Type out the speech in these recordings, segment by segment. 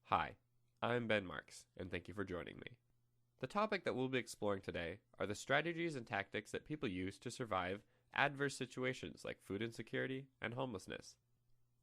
Hi, I'm Ben Marks, and thank you for joining me. The topic that we'll be exploring today are the strategies and tactics that people use to survive adverse situations like food insecurity and homelessness.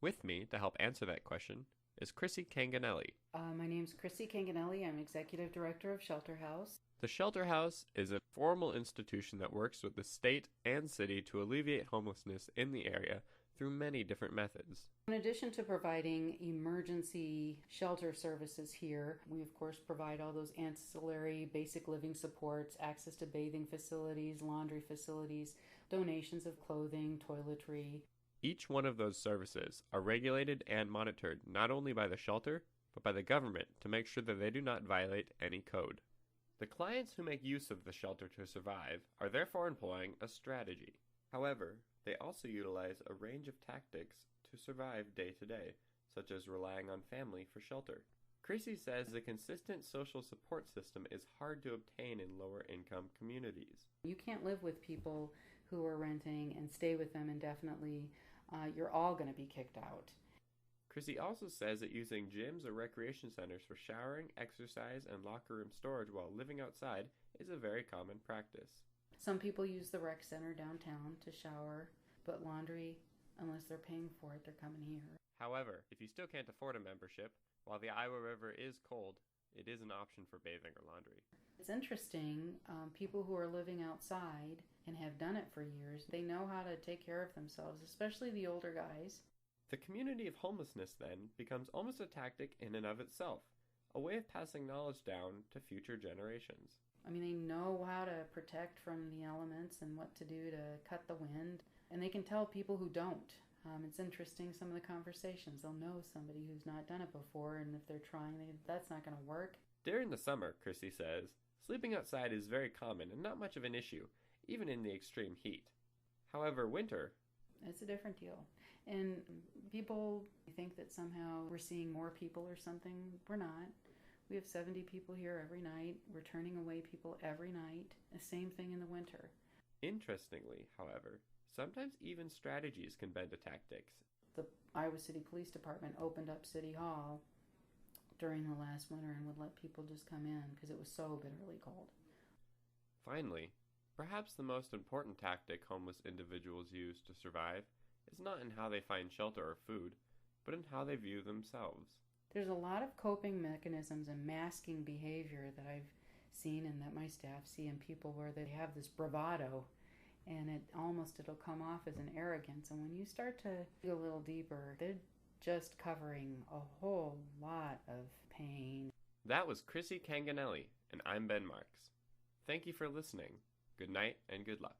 With me to help answer that question is Chrissy Canganelli. My name's Chrissy Canganelli. I'm Executive Director of Shelter House. The Shelter House is a formal institution that works with the state and city to alleviate homelessness in the area through many different methods. In addition to providing emergency shelter services here, we of course provide all those ancillary basic living supports, access to bathing facilities, laundry facilities, donations of clothing, toiletry. Each one of those services are regulated and monitored not only by the shelter, but by the government to make sure that they do not violate any code. The clients who make use of the shelter to survive are therefore employing a strategy. However, they also utilize a range of tactics to survive day to day, such as relying on family for shelter. Chrissy says the consistent social support system is hard to obtain in lower income communities. You can't live with people who are renting and stay with them indefinitely. You're all going to be kicked out. Chrissy also says that using gyms or recreation centers for showering, exercise, and locker room storage while living outside is a very common practice. Some people use the rec center downtown to shower, but laundry, unless they're paying for it, they're coming here. However, if you still can't afford a membership, while the Iowa River is cold, it is an option for bathing or laundry. It's interesting, people who are living outside and have done it for years, they know how to take care of themselves, especially the older guys. The community of homelessness then becomes almost a tactic in and of itself, a way of passing knowledge down to future generations. I mean, they know how to protect from the elements and what to do to cut the wind, and they can tell people who don't. It's interesting, some of the conversations. They'll know somebody who's not done it before, and if they're trying, that's not going to work. During the summer, Chrissy says, sleeping outside is very common and not much of an issue, even in the extreme heat. However, winter, it's a different deal. And people think that somehow we're seeing more people or something. We're not. We have 70 people here every night. We're turning away people every night. The same thing in the winter. Interestingly, however, sometimes even strategies can bend to tactics. The Iowa City Police Department opened up City Hall during the last winter and would let people just come in because it was so bitterly cold. Finally, perhaps the most important tactic homeless individuals use to survive is not in how they find shelter or food, but in how they view themselves. There's a lot of coping mechanisms and masking behavior that I've seen and that my staff see in people where they have this bravado and it'll come off as an arrogance. And when you start to dig a little deeper, they're just covering a whole lot of pain. That was Chrissy Canganelli, and I'm Ben Marks. Thank you for listening. Good night and good luck.